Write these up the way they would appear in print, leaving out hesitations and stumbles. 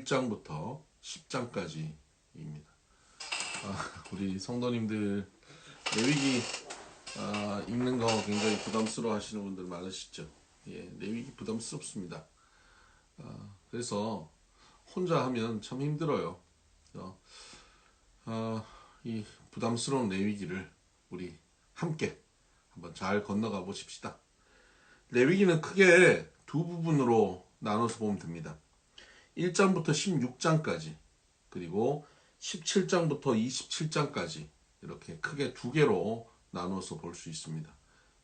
1장부터 10장까지입니다. 우리 성도님들 레위기 읽는 거 굉장히 부담스러워 하시는 분들 많으시죠? 예, 레위기 부담스럽습니다. 그래서 혼자 하면 참 힘들어요. 이 부담스러운 레위기를 우리 함께 한번 잘 건너가 보십시다. 레위기는 크게 두 부분으로 나눠서 보면 됩니다. 1장부터 16장까지 그리고 17장부터 27장까지 이렇게 크게 두 개로 나눠서 볼 수 있습니다.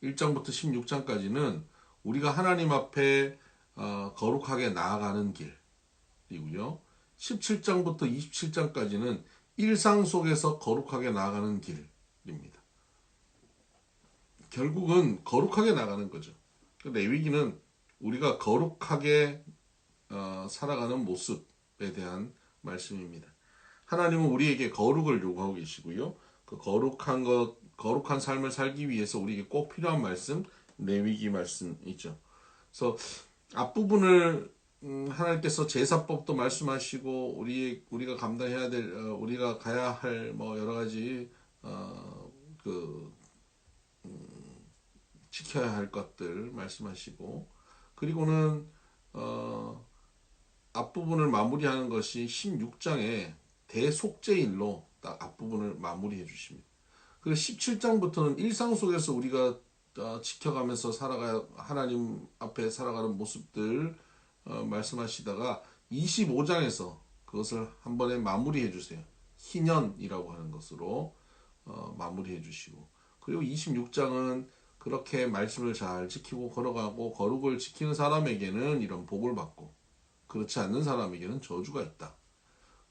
1장부터 16장까지는 우리가 하나님 앞에 거룩하게 나아가는 길이고요. 17장부터 27장까지는 일상 속에서 거룩하게 나아가는 길입니다. 결국은 거룩하게 나가는 거죠. 레위기는 우리가 거룩하게 살아가는 모습에 대한 말씀입니다. 하나님은 우리에게 거룩을 요구하고 계시고요. 그 거룩한 삶을 살기 위해서 우리에게 꼭 필요한 말씀, 레위기 말씀이죠. 그래서 앞부분을 하나님께서 제사법도 말씀하시고 우리가 감당해야 될 우리가 가야 할 뭐 여러 가지 지켜야 할 것들 말씀하시고 그리고는 앞부분을 마무리하는 것이 16장의 대속죄일로 딱 앞부분을 마무리해 주십니다. 그리고 17장부터는 일상 속에서 우리가 지켜가면서 하나님 앞에 살아가는 모습들 말씀하시다가 25장에서 그것을 한 번에 마무리해 주세요. 희년이라고 하는 것으로 마무리해 주시고 그리고 26장은 그렇게 말씀을 잘 지키고 걸어가고 거룩을 지키는 사람에게는 이런 복을 받고 그렇지 않는 사람에게는 저주가 있다.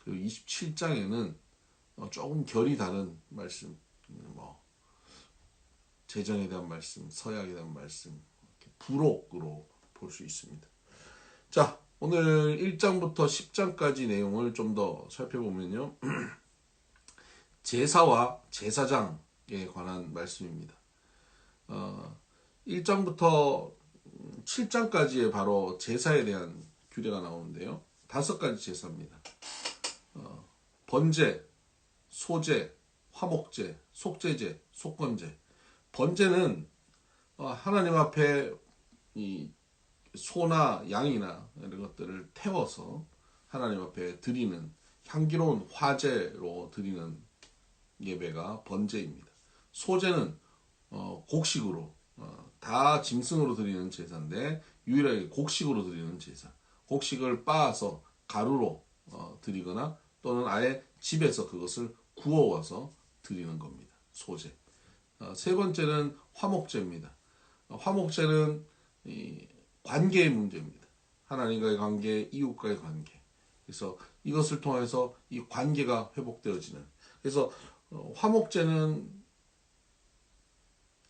그리고 27장에는 조금 결이 다른 말씀, 재정에 대한 말씀, 서약에 대한 말씀, 부록으로 볼 수 있습니다. 자, 오늘 1장부터 10장까지 내용을 좀 더 살펴보면요. 제사와 제사장에 관한 말씀입니다. 1장부터 7장까지의 바로 제사에 대한 규례가 나오는데요. 5가지 제사입니다. 번제, 소제, 화목제, 속죄제, 속건제. 번제는 하나님 앞에 이 소나 양이나 이런 것들을 태워서 하나님 앞에 드리는 향기로운 화제로 드리는 예배가 번제입니다. 소제는 곡식으로 다 짐승으로 드리는 제사인데 유일하게 곡식으로 드리는 제사. 곡식을 빻아서 가루로 드리거나 또는 아예 집에서 그것을 구워와서 드리는 겁니다. 소제. 세 번째는 화목제입니다. 화목제는 관계의 문제입니다. 하나님과의 관계, 이웃과의 관계. 그래서 이것을 통해서 이 관계가 회복되어지는. 그래서 화목제는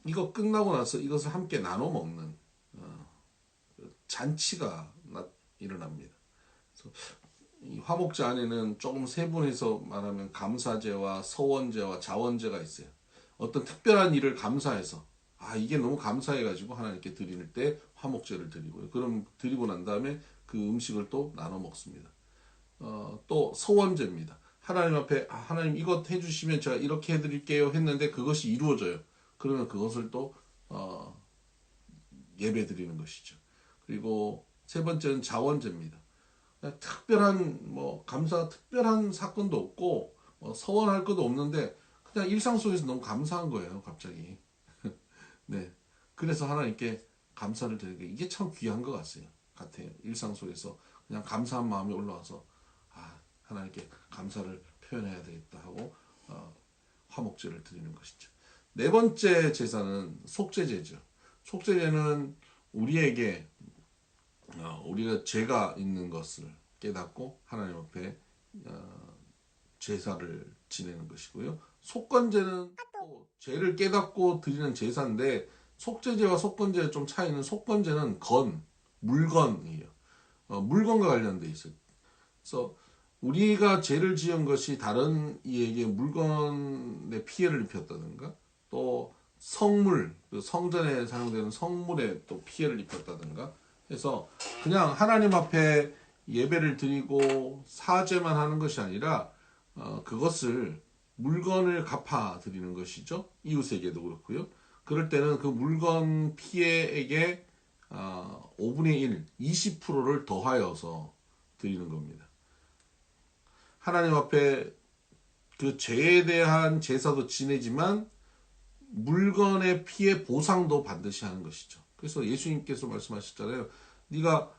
이거 끝나고 나서 이것을 함께 나눠 먹는 잔치가 일어납니다. 그래서 이 화목제 안에는 조금 세분해서 말하면 감사제와 서원제와 자원제가 있어요. 어떤 특별한 일을 감사해서 이게 너무 감사해가지고 하나님께 드릴 때 화목제를 드리고요. 그럼 드리고 난 다음에 그 음식을 또 나눠 먹습니다. 또 서원제입니다. 하나님 앞에 하나님 이것 해주시면 제가 이렇게 해드릴게요 했는데 그것이 이루어져요. 그러면 그것을 또 예배 드리는 것이죠. 그리고 세 번째는 자원제입니다. 특별한 특별한 사건도 없고 서원할 것도 없는데 그냥 일상 속에서 너무 감사한 거예요. 갑자기. 네. 그래서 하나님께 감사를 드리는 게 이게 참 귀한 것 같아요. 일상 속에서 그냥 감사한 마음이 올라와서 하나님께 감사를 표현해야 되겠다 하고 화목제를 드리는 것이죠. 네 번째 제사는 속죄제죠. 속죄제는 우리에게 우리가 죄가 있는 것을 깨닫고 하나님 앞에 제사를 지내는 것이고요. 속건제는 또 죄를 깨닫고 드리는 제사인데 속죄제와 속건제의 좀 차이는 속건제는 물건이에요. 물건과 관련돼 있어요. 그래서 우리가 죄를 지은 것이 다른 이에게 물건에 피해를 입혔다든가 또 성물, 성전에 사용되는 성물에 또 피해를 입혔다든가 해서 그냥 하나님 앞에 예배를 드리고 사죄만 하는 것이 아니라 그것을 물건을 갚아 드리는 것이죠. 이웃에게도 그렇고요. 그럴 때는 그 물건 피해액의 5분의 1, 20%를 더하여서 드리는 겁니다. 하나님 앞에 그 죄에 대한 제사도 지내지만 물건의 피해 보상도 반드시 하는 것이죠. 그래서 예수님께서 말씀하셨잖아요. 네가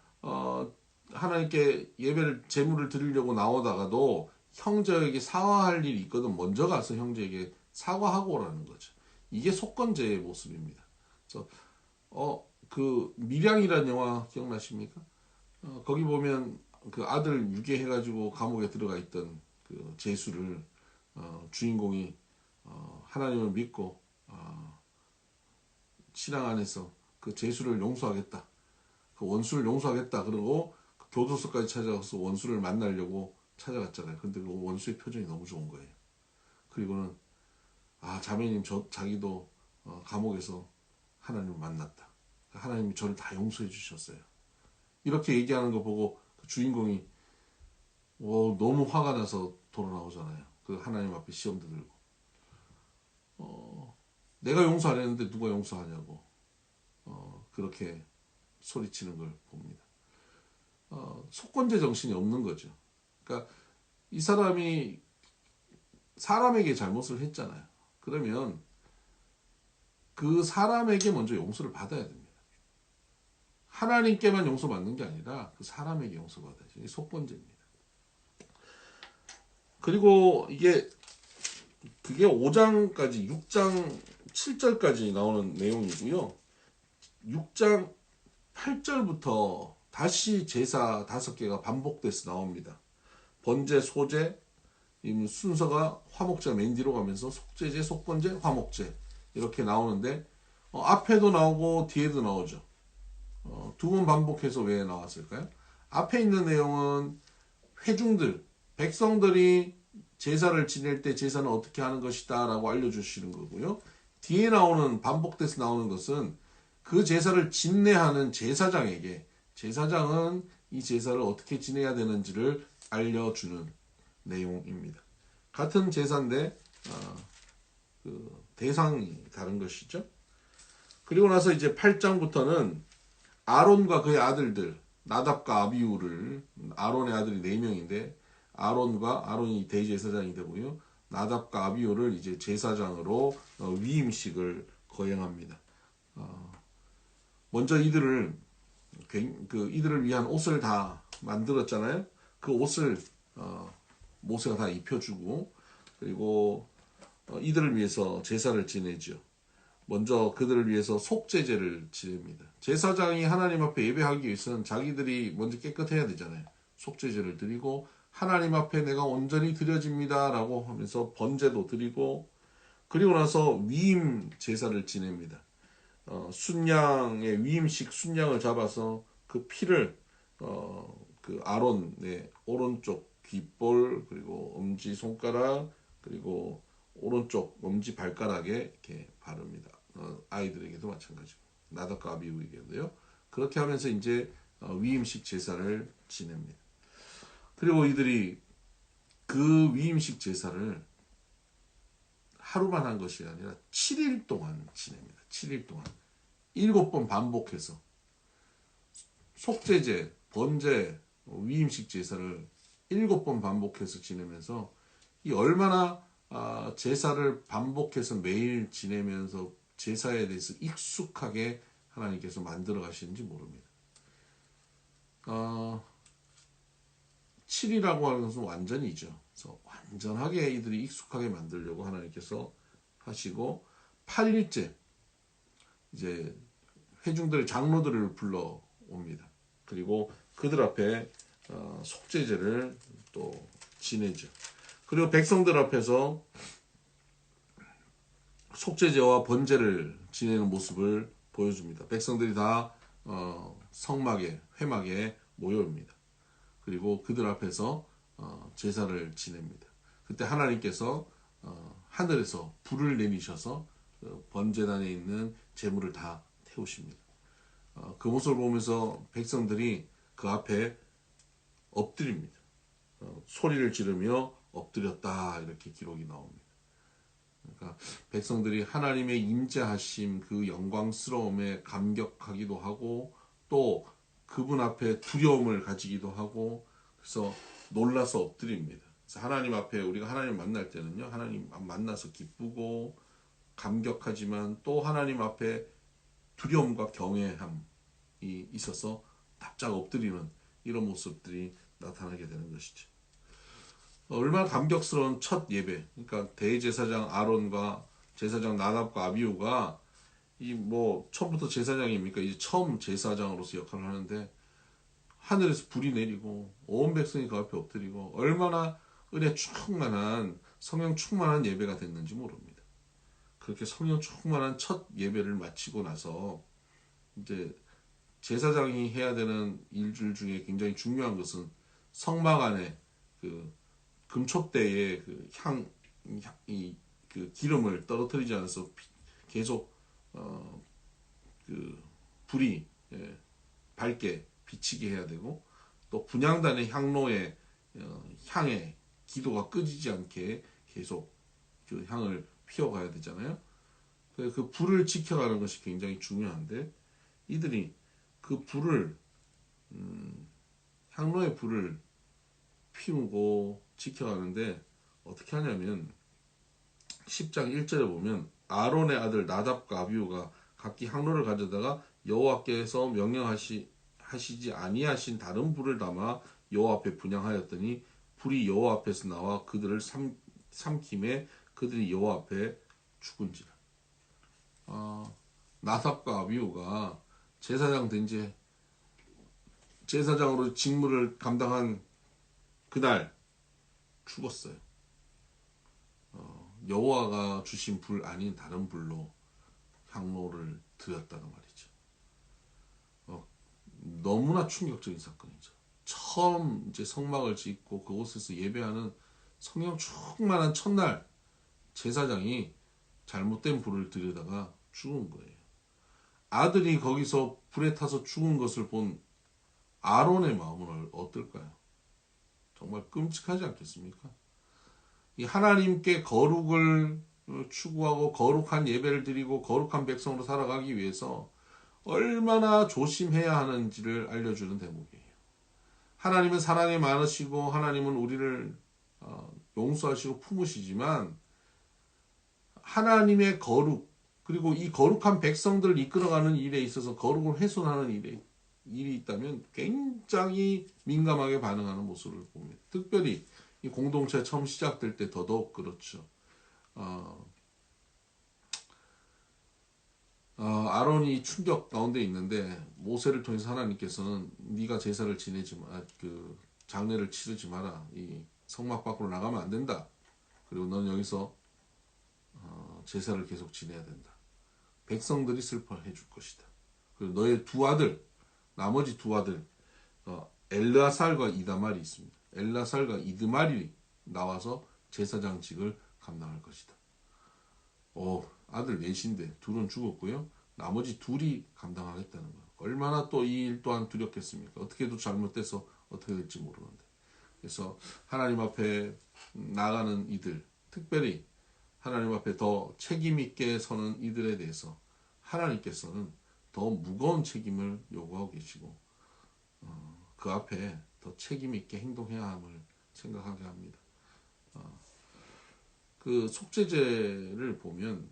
하나님께 예배를 제물을 드리려고 나오다가도 형제에게 사과할 일이 있거든 먼저 가서 형제에게 사과하고 오라는 거죠. 이게 속건제의 모습입니다. 그래서 그 밀양이라는 영화 기억나십니까? 거기 보면 그 아들 유괴해가지고 감옥에 들어가 있던 그 제수를 주인공이 하나님을 믿고 신앙 안에서 그 제수를 용서하겠다. 그 원수를 용서하겠다. 그러고 그 교도소까지 찾아가서 원수를 만나려고 찾아갔잖아요. 근데 그 원수의 표정이 너무 좋은 거예요. 그리고는 자매님 자기도 감옥에서 하나님을 만났다. 하나님이 저를 다 용서해 주셨어요. 이렇게 얘기하는 거 보고 그 주인공이 너무 화가 나서 돌아 나오잖아요. 그 하나님 앞에 시험도 들고 내가 용서 안 했는데 누가 용서하냐고 그렇게 소리치는 걸 봅니다. 속건제 정신이 없는 거죠. 그러니까 이 사람이 사람에게 잘못을 했잖아요. 그러면 그 사람에게 먼저 용서를 받아야 됩니다. 하나님께만 용서받는 게 아니라 그 사람에게 용서받아야죠. 이게 속건제입니다. 그리고 그게 5장까지 6장 7절까지 나오는 내용이고요. 6장 8절부터 다시 제사 5개가 반복돼서 나옵니다. 번제, 소제, 순서가 화목제 맨 뒤로 가면서 속제제, 속건제, 화목제 이렇게 나오는데 앞에도 나오고 뒤에도 나오죠. 2번 반복해서 왜 나왔을까요? 앞에 있는 내용은 회중들, 백성들이 제사를 지낼 때 제사는 어떻게 하는 것이다 라고 알려주시는 거고요. 뒤에 나오는 반복돼서 나오는 것은 그 제사를 진내하는 제사장에게 제사장은 이 제사를 어떻게 지내야 되는지를 알려주는 내용입니다. 같은 제사인데 그 대상이 다른 것이죠. 그리고 나서 이제 8장부터는 아론과 그의 아들들 나답과 아비후를 아론의 아들이 4명인데 아론이 대제사장이 되고요. 나답과 아비후를 이제 제사장으로 위임식을 거행합니다. 먼저 이들을 위한 옷을 다 만들었잖아요. 그 옷을 모세가 다 입혀주고 그리고 이들을 위해서 제사를 지내죠. 먼저 그들을 위해서 속죄제를 지냅니다. 제사장이 하나님 앞에 예배하기 위해서는 자기들이 먼저 깨끗해야 되잖아요. 속죄제를 드리고 하나님 앞에 내가 온전히 드려집니다 라고 하면서 번제도 드리고 그리고 나서 위임 제사를 지냅니다. 순양의 위임식 순양을 잡아서 그 피를 그 아론의 오른쪽 귓볼 그리고 엄지 손가락 그리고 오른쪽 엄지 발가락에 이렇게 바릅니다. 아이들에게도 마찬가지고 나답과 아비후에게도요. 그렇게 하면서 이제 위임식 제사를 지냅니다. 그리고 이들이 그 위임식 제사를 하루만 한 것이 아니라 7일 동안 지냅니다. 7일 동안 7번 반복해서 속죄제, 번제, 위임식 제사를 7번 반복해서 지내면서 이 얼마나 제사를 반복해서 매일 지내면서 제사에 대해서 익숙하게 하나님께서 만들어 가시는지 모릅니다. 7이라고 하는 것은 완전이죠. 그래서 완전하게 이들이 익숙하게 만들려고 하나님께서 하시고 8일째 이제 회중들의 장로들을 불러 옵니다. 그리고 그들 앞에 속죄제를 또 지내죠. 그리고 백성들 앞에서 속죄제와 번제를 지내는 모습을 보여줍니다. 백성들이 다 성막에 회막에 모여옵니다. 그리고 그들 앞에서 제사를 지냅니다. 그때 하나님께서 하늘에서 불을 내리셔서 번제단에 있는 제물을 다 태우십니다. 그 모습을 보면서 백성들이 그 앞에 엎드립니다. 소리를 지르며 엎드렸다 이렇게 기록이 나옵니다. 그러니까 백성들이 하나님의 임재하심 그 영광스러움에 감격하기도 하고 또 그분 앞에 두려움을 가지기도 하고 그래서 놀라서 엎드립니다. 그래서 하나님 앞에 우리가 하나님 만날 때는요, 하나님 만나서 기쁘고 감격하지만 또 하나님 앞에 두려움과 경외함이 있어서 납작 엎드리는 이런 모습들이 나타나게 되는 것이죠. 얼마나 감격스러운 첫 예배. 그러니까 대제사장 아론과 제사장 나답과 아비후가 이 뭐 처음부터 제사장입니까? 이제 처음 제사장으로서 역할을 하는데 하늘에서 불이 내리고 온 백성이 그 앞에 엎드리고 얼마나 은혜 충만한 성령 충만한 예배가 됐는지 모릅니다. 그렇게 성령 충만한 첫 예배를 마치고 나서 이제 제사장이 해야 되는 일들 중에 굉장히 중요한 것은 성막 안에 그 금촉대에 그 그 기름을 떨어뜨리지 않아서 계속 그 불이 밝게 비치게 해야 되고 또 분향단의 향로에 향에 기도가 끄지지 않게 계속 그 향을 피워가야 되잖아요. 그 불을 지켜가는 것이 굉장히 중요한데 이들이 그 불을 향로의 불을 피우고 지켜가는데 어떻게 하냐면 10장 1절에 보면 아론의 아들 나답과 아비후가 각기 향로를 가져다가 여호와께서 명령하시지 아니하신 다른 불을 담아 여호와 앞에 분향하였더니 불이 여호와 앞에서 나와 그들을 삼킴에 그들이 여호와 앞에 죽은지라. 나답과 아비후가 제사장 된지 제사장으로 직무를 감당한 그날 죽었어요. 여호와가 주신 불 아닌 다른 불로 향로를 드렸다는 말이죠. 너무나 충격적인 사건이죠. 처음 이제 성막을 짓고 그곳에서 예배하는 성령 충만한 첫날 제사장이 잘못된 불을 들여다가 죽은 거예요. 아들이 거기서 불에 타서 죽은 것을 본 아론의 마음은 어떨까요? 정말 끔찍하지 않겠습니까? 이 하나님께 거룩을 추구하고 거룩한 예배를 드리고 거룩한 백성으로 살아가기 위해서 얼마나 조심해야 하는지를 알려주는 대목이에요. 하나님은 사랑이 많으시고 하나님은 우리를 용서하시고 품으시지만 하나님의 거룩 그리고 이 거룩한 백성들을 이끌어가는 일에 있어서 거룩을 훼손하는 일이 있다면 굉장히 민감하게 반응하는 모습을 봅니다. 특별히 이 공동체 처음 시작될 때 더더욱 그렇죠. 아론이 충격 가운데 있는데 모세를 통해서 하나님께서는 네가 제사를 지내지 마, 그 장례를 치르지 마라. 이 성막 밖으로 나가면 안 된다. 그리고 넌 여기서 제사를 계속 지내야 된다. 백성들이 슬퍼해 줄 것이다. 그리고 너의 두 아들, 나머지 두 아들, 엘르아살과 이다말이 있습니다. 엘르아살과 이드말이 나와서 제사장직을 감당할 것이다. 아들 넷인데 둘은 죽었고요. 나머지 둘이 감당하겠다는 거예요. 얼마나 또 이 일 또한 두렵겠습니까? 어떻게도 잘못돼서 어떻게 될지 모르는데. 그래서 하나님 앞에 나가는 이들, 특별히 하나님 앞에 더 책임 있게 서는 이들에 대해서 하나님께서는 더 무거운 책임을 요구하고 계시고 그 앞에 더 책임 있게 행동해야 함을 생각하게 합니다. 그 속죄제를 보면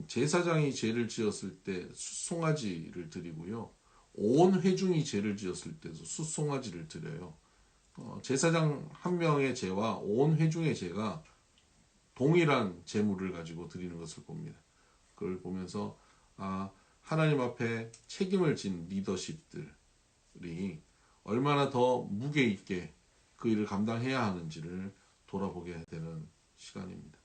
제사장이 죄를 지었을 때 숫송아지를 드리고요. 온 회중이 죄를 지었을 때도 숫송아지를 드려요. 제사장 한 명의 죄와 온 회중의 죄가 동일한 제물을 가지고 드리는 것을 봅니다. 그걸 보면서 하나님 앞에 책임을 진 리더십들이 얼마나 더 무게 있게 그 일을 감당해야 하는지를 돌아보게 되는 시간입니다.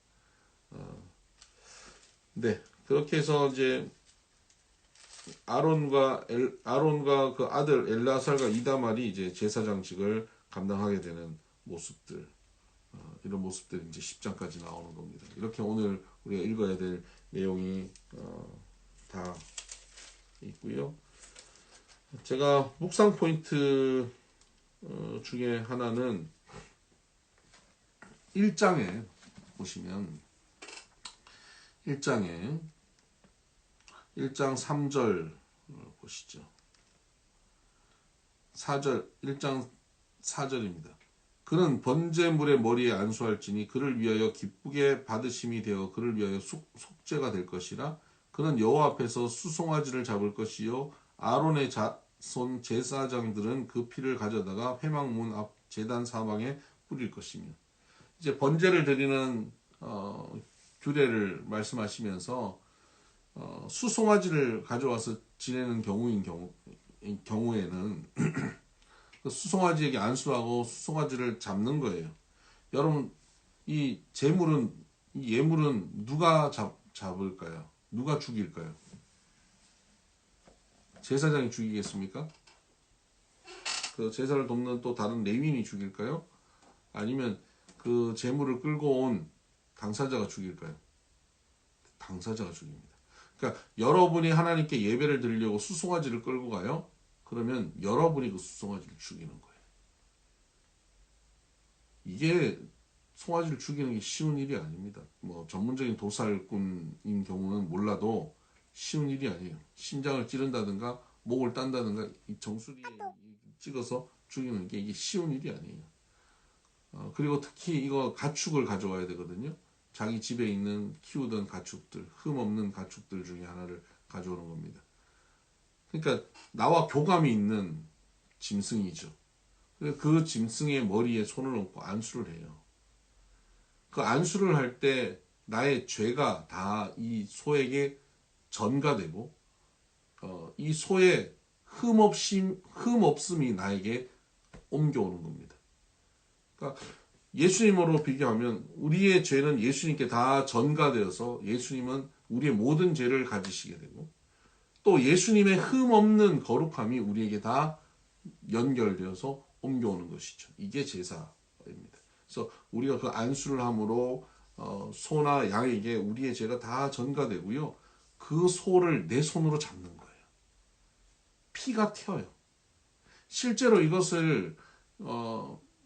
네, 그렇게 해서 이제 아론과 그 아들 엘라살과 이다말이 이제 제사장직을 감당하게 되는 모습들, 이런 모습들이 이제 10장까지 나오는 겁니다. 이렇게 오늘 우리가 읽어야 될 내용이 다 있고요. 제가 묵상 포인트 중에 하나는 1장에 보시면 1장에 1장 3절 보시죠. 4절 1장 4절입니다. 그는 번제물의 머리에 안수할지니 그를 위하여 기쁘게 받으심이 되어 그를 위하여 속죄가 될 것이라. 그는 여호와 앞에서 수송아지를 잡을 것이요 아론의 자손 제사장들은 그 피를 가져다가 회막문 앞 제단 사방에 뿌릴 것이며. 이제 번제를 드리는 규례를 말씀하시면서 수송아지를 가져와서 지내는 경우에는 수송아지에게 안수하고 수송아지를 잡는 거예요. 여러분, 이 예물은 누가 잡을까요? 누가 죽일까요? 제사장이 죽이겠습니까? 그 제사를 돕는 또 다른 레위인이 죽일까요? 아니면 그 제물을 끌고 온 당사자가 죽일까요? 당사자가 죽입니다. 그러니까 여러분이 하나님께 예배를 드리려고 수송아지를 끌고 가요. 그러면 여러분이 그 수송아지를 죽이는 거예요. 이게 송아지를 죽이는 게 쉬운 일이 아닙니다. 뭐 전문적인 도살꾼인 경우는 몰라도 쉬운 일이 아니에요. 심장을 찌른다든가 목을 딴다든가 이 정수리에 찍어서 죽이는 게 이게 쉬운 일이 아니에요. 그리고 특히 이거 가축을 가져와야 되거든요. 자기 집에 있는 키우던 가축들, 흠 없는 가축들 중에 하나를 가져오는 겁니다. 그러니까 나와 교감이 있는 짐승이죠. 그 짐승의 머리에 손을 얹고 안수를 해요. 그 안수를 할 때 나의 죄가 다 이 소에게 전가되고 이 소의 흠 없음이 나에게 옮겨오는 겁니다. 그러니까 예수님으로 비교하면 우리의 죄는 예수님께 다 전가되어서 예수님은 우리의 모든 죄를 가지시게 되고 또 예수님의 흠 없는 거룩함이 우리에게 다 연결되어서 옮겨오는 것이죠. 이게 제사입니다. 그래서 우리가 그 안수를 함으로 소나 양에게 우리의 죄가 다 전가되고요. 그 소를 내 손으로 잡는 거예요. 피가 튀어요. 실제로 이것을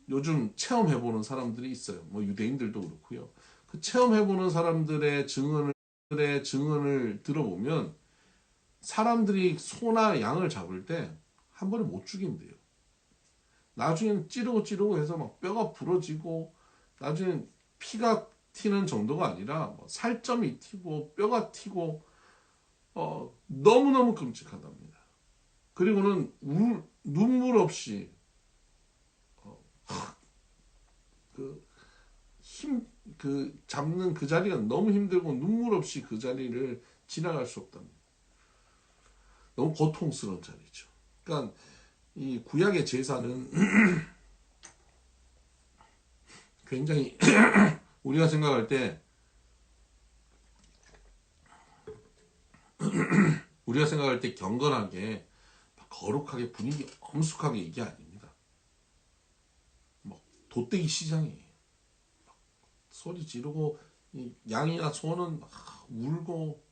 요즘 체험해보는 사람들이 있어요. 뭐 유대인들도 그렇고요. 그 체험해보는 사람들의 증언을 들어보면 사람들이 소나 양을 잡을 때 한 번에 못 죽인대요. 나중에는 찌르고 해서 막 뼈가 부러지고 나중엔 피가 튀는 정도가 아니라 뭐 살점이 튀고 뼈가 튀고 너무너무 끔찍하답니다. 그리고는 눈물 없이 잡는 그 자리가 너무 힘들고 눈물 없이 그 자리를 지나갈 수 없답니다. 너무 고통스러운 자리죠. 그러니까 이 구약의 제사는 굉장히 우리가 생각할 때 경건하게 거룩하게 분위기 엄숙하게 이게 아닙니다. 뭐 돛대기 시장이에요. 소리 지르고 양이나 소는 울고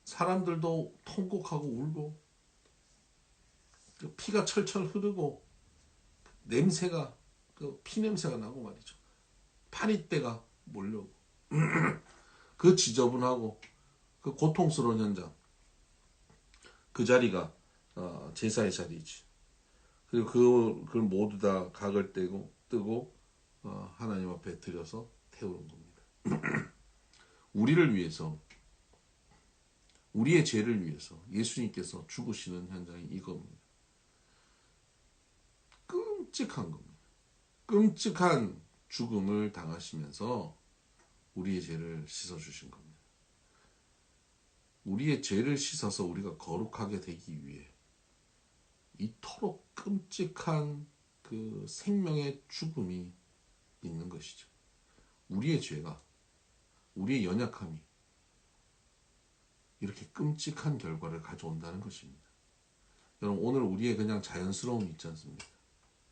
사람들도 통곡하고 울고 피가 철철 흐르고 냄새가 피 냄새가 나고 말이죠. 파리떼가 몰려오고 그 지저분하고 그 고통스러운 현장 그 자리가 제사의 자리지. 그리고 그걸 모두 다 각을 뜨고 하나님 앞에 드려서 태우는 겁니다. 우리를 위해서 우리의 죄를 위해서 예수님께서 죽으시는 현장이 이겁니다. 끔찍한 겁니다. 끔찍한 죽음을 당하시면서 우리의 죄를 씻어주신 겁니다. 우리의 죄를 씻어서 우리가 거룩하게 되기 위해 이토록 끔찍한 그 생명의 죽음이 있는 것이죠. 우리의 죄가, 우리의 연약함이 이렇게 끔찍한 결과를 가져온다는 것입니다. 여러분, 오늘 우리의 그냥 자연스러움이 있지 않습니까?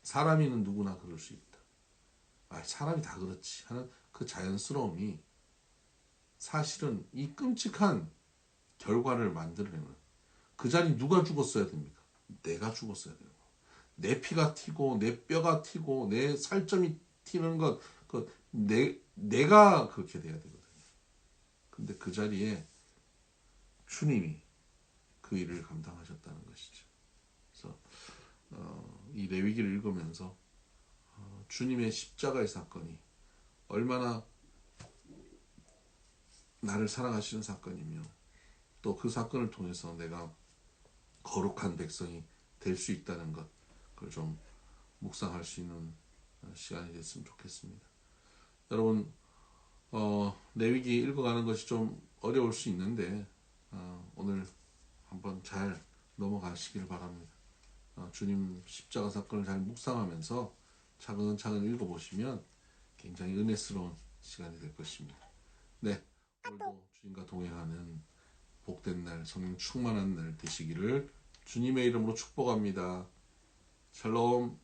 사람이는 누구나 그럴 수 있다. 사람이 다 그렇지 하는 그 자연스러움이 사실은 이 끔찍한 결과를 만들어내는 그 자리 누가 죽었어야 됩니까? 내가 죽었어야 되는 거. 내 피가 튀고 내 뼈가 튀고 내 살점이 튀는 것, 내가 그렇게 돼야 되거든요. 근데 그 자리에 주님이 그 일을 감당하셨다는 것이죠. 그래서 이 레위기를 읽으면서 주님의 십자가의 사건이 얼마나 나를 사랑하시는 사건이며 또 그 사건을 통해서 내가 거룩한 백성이 될 수 있다는 것, 그걸 좀 묵상할 수 있는 시간이 됐으면 좋겠습니다. 여러분, 레위기 읽어가는 것이 좀 어려울 수 있는데 오늘 한번 잘 넘어가시길 바랍니다. 주님 십자가 사건을 잘 묵상하면서 차근차근 읽어보시면 굉장히 은혜스러운 시간이 될 것입니다. 네, 오늘도 주님과 동행하는 복된 날, 성령 충만한 날 되시기를 주님의 이름으로 축복합니다. 샬롬.